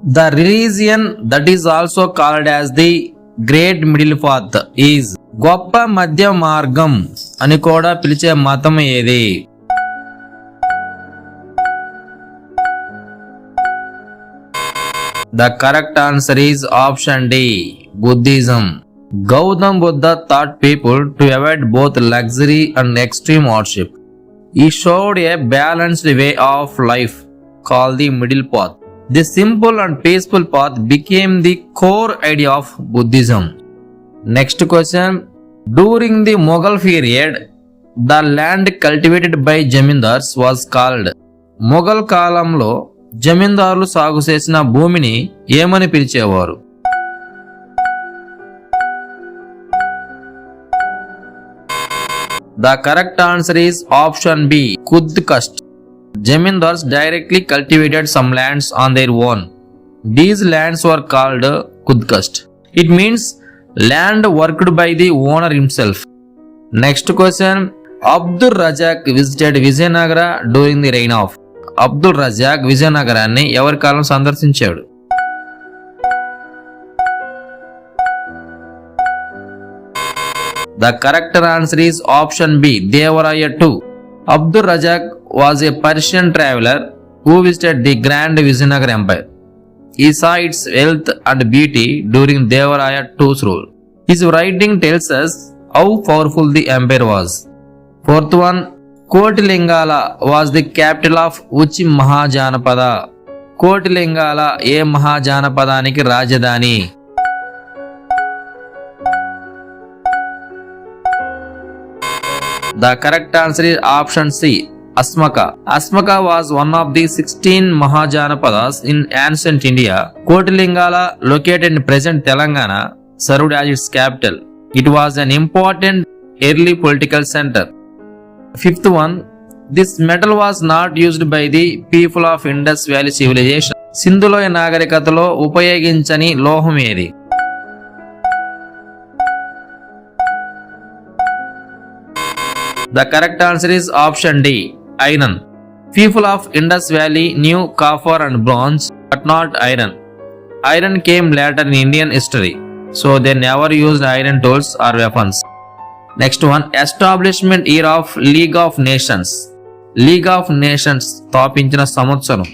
The religion that is also called as the Great Middle Path is గొప్ప మధ్య మార్గం అని కూడా పిలిచే మతం ఏది? The correct answer is option D, Buddhism. Gautam Buddha taught people to avoid both luxury and extreme hardship. He showed a balanced way of life called the middle path. This simple and peaceful path became the core idea of Buddhism. Next question. During the Mughal period, the land cultivated by Jamindars was called. Mughal కాలంలో జమీందారులు సాగు చేసిన భూమిని ఏమని పిలిచేవారు? The correct answer is option B, Kudkast. Jamindars directly cultivated some lands on their own. These lands were called Kudkast. It means land worked by the owner himself. Next question. Abdul Razak visited Vijayanagara during the reign of. Abdul Razak విజయనగరాన్ని ఎవరి కాలం సందర్శించాడు? The correct answer is option B, Devaraya II. Abdul Razak was a Persian traveler who visited the Grand Vijayanagara Empire. He saw its wealth and beauty during Devaraya II's rule. His writing tells us how powerful the empire was. Fourth one. Kotilingala was the capital of which mahajanapada? Kotilingala ఏ మహాజానపదానికి రాజధాని? The correct answer is option C, Asmaka. Asmaka was one of the 16 Mahajanapadas in ancient India. Kotilingala, located in present Telangana, served as its capital. It was an important early political center. Fifth one. This metal was not used by the people of Indus Valley civilization. సింధులోయ నాగరికతలో ఉపయోగించని లోహం ఏది? The correct answer is option D, iron. People of Indus Valley knew copper and bronze, but not iron. Iron came later in Indian history, so they never used iron tools or weapons. Next one. Establishment year of League of Nations. League of Nations స్థాపించిన సంవత్సరం?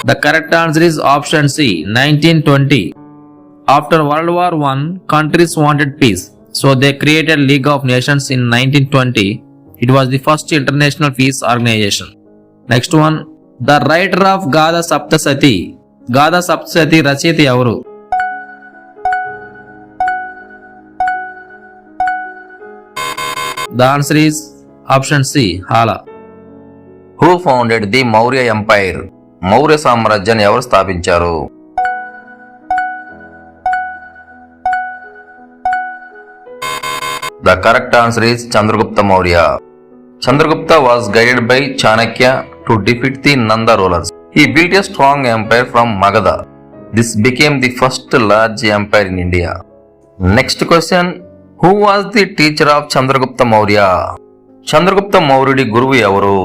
The correct answer is option C, 1920. After World War I, countries wanted peace, so they created League of Nations in 1920. It was the first international peace organization. Next one. The writer of Gada Saptasati. Gatha Saptashati రచయిత ఎవరు? The answer is option C, Hala. Who founded the Maurya Empire? Maurya సామ్రాజ్యాన్ని ఎవరు స్థాపించారు? The correct answer is Chandragupta Maurya. Chandragupta was guided by Chanakya to defeat the Nanda rulers. He built a strong empire from Magadha. This became the first large empire in India. Next question. Who was the teacher of Chandragupta Maurya? Chandragupta Maurya Guruvu evaru?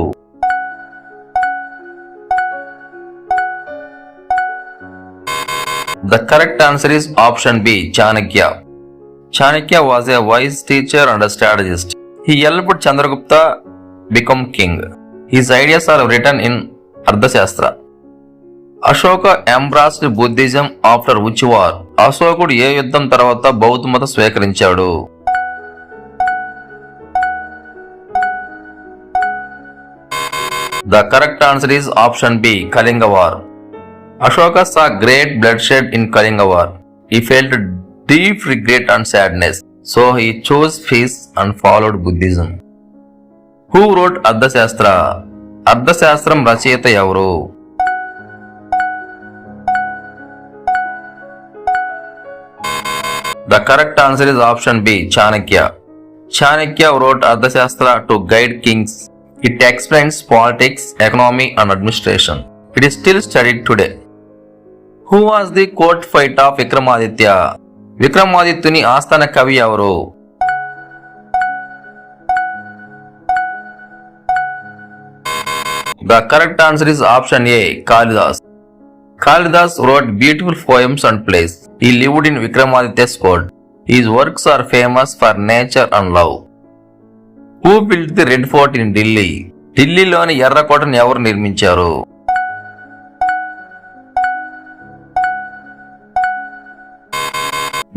The correct answer is option B, Chanakya. Chanakya was a wise teacher and a strategist. He helped Chandragupta become king. His ideas are written in Arthashastra. Ashoka embraced Buddhism after which war? అశోకుడు ఏ యుద్ధం తర్వాత బౌద్ధ మతం స్వీకరించాడు? The correct answer is option B, Kalinga War. Ashoka saw great bloodshed in Kalinga War. He felt deep regret and sadness, so he chose peace and followed Buddhism. Who wrote అర్థశాస్త్ర? అర్థశాస్త్రం రచయిత ఎవరు? The correct answer is option B, Chanakya. Chanakya wrote Ardhashastra to guide kings. It explains politics, economy and administration. It is still studied today. Who was the court fighter of Vikramaditya? Vikramaditya ఆస్థాన కవి ఎవరు? The correct answer is option A, Kalidas. Kalidas wrote beautiful poems and plays. He lived in Vikramaditya's court. His works are famous for nature and love. Who built the Red Fort in Delhi? ఢిల్లీలోని ఎర్రకోటను ఎవరు నిర్మించారు?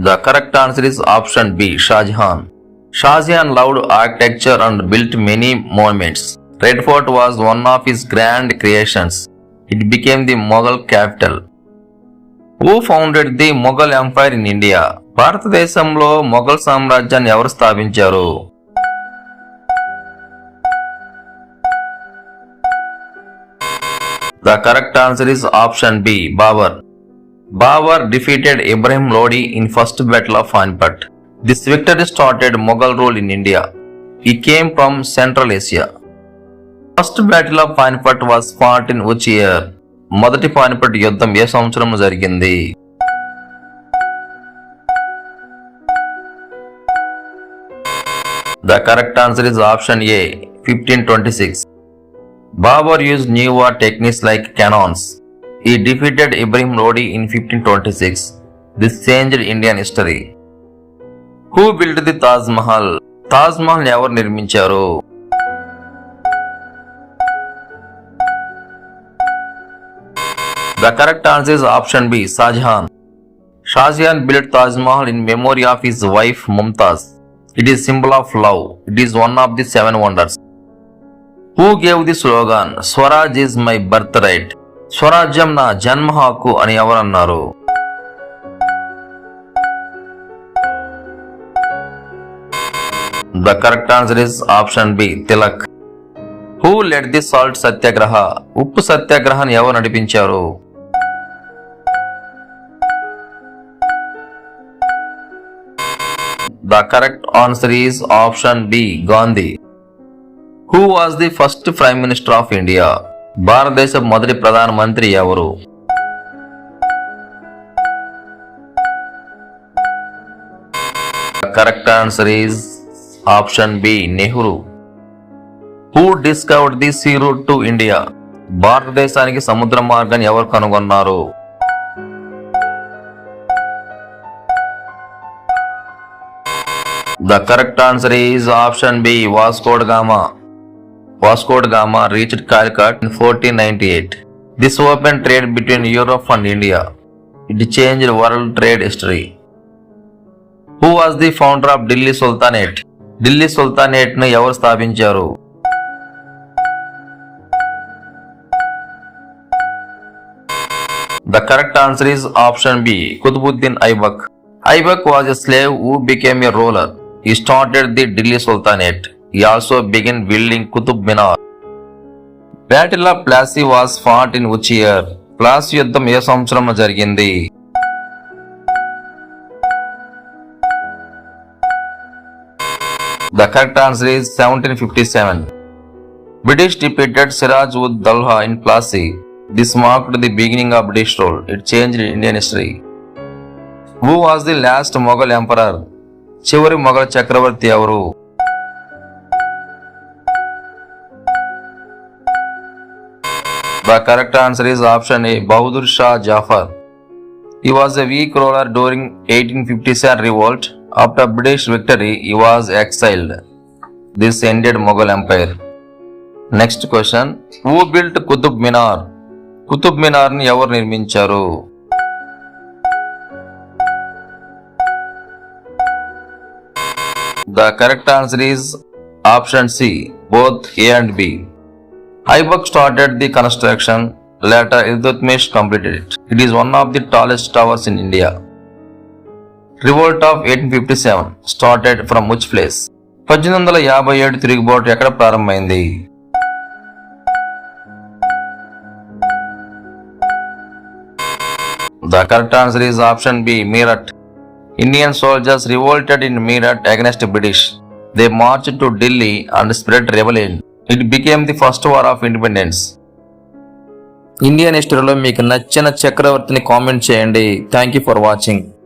The correct answer is option B, Shah Jahan. Shah Jahan loved architecture and built many monuments. Red Fort was one of his grand creations. It became the Mughal capital. Who founded the Mughal Empire in India? భారతదేశంలో మొఘల్ సామ్రాజ్యాన్ని ఎవరు స్థాపించారు? The correct answer is option B, Babur. Babur defeated Ibrahim Lodi in first battle of Panipat. This victory started Mughal rule in India. He came from Central Asia. First battle of Panipat was fought in which year? మొదటి పానిపట్ యుద్ధం ఏ సంవత్సరం జరిగింది? The correct answer is option A, 1526. Babur used new war techniques like cannons. He defeated Ibrahim Lodi in 1526. This changed Indian history. Who built the Taj Mahal? Taj Mahal ఎవరు నిర్మించారు? The correct answer is option B, Shah Jahan. Shah Jahan built Taj Mahal in memory of his wife Mumtaz. It is symbol of love. It is one of the 7 wonders. Who gave the slogan Swaraj is my birthright? స్వరాజ్యం నా జన్మ హక్కు అని ఎవరన్నారు? The correct answer is option B, Tilak. Who led the salt satyagraha? ఉప్పు సత్యాగ్రహాన్ని ఎవరు నడిపించారు? The correct answer is option B, Gandhi. Who was the first Prime Minister of India? భారతదేశ మొదటి ప్రధాన మంత్రి ఎవరు? The correct answer is option B, Nehru. Who discovered the sea route to India? భారతదేశానికి సముద్ర మార్గాన్ని ఎవరు కనుగొన్నారు? The correct answer is option B, Vasco da Gama. Vasco da Gama reached Calicut in 1498. This opened trade between Europe and India. It changed world trade history. Who was the founder of Delhi Sultanate? Delhi sultanate ను ఎవరు స్థాపించారు? The correct answer is option B, Qutbuddin Aibak. Aibak was a slave who became a ruler. He started the Delhi Sultanate. He also began building Qutub Minar. Battle of Plassey was fought in which year? Plassey యుద్ధం ఏ సంవత్సరంలో జరిగింది? The correct answer is 1757. British defeated Siraj ud Daulah in Plassey. This marked the beginning of British rule. It changed Indian history. Who was the last Mughal emperor? చివరి మొఘల్ చక్రవర్తి ఎవరు? The correct answer is option A, Bahadur Shah Jafar. He was a weak ruler during 1857 revolt. After British victory, he was exiled. This ended Mughal Empire. Next question. Who built Qutub Minar? Qutub Minar ni ఎవరు నిర్మించారు? The correct answer is option C, both A and B. Aibak started the construction. Later, Iltutmish completed it. It is one of the tallest towers in India. Revolt of 1857 started from which place? 1857 తిరుగుబాటు ఎక్కడ ప్రారంభమైంది? The correct answer is option B, Meerut. Indian soldiers revolted in Meerut against British. They marched to Delhi and spread rebellion. It became the first war of independence. Indian హిస్టరీలో మీకు నచ్చిన చక్రవర్తిని comment చేయండి. Thank you for watching.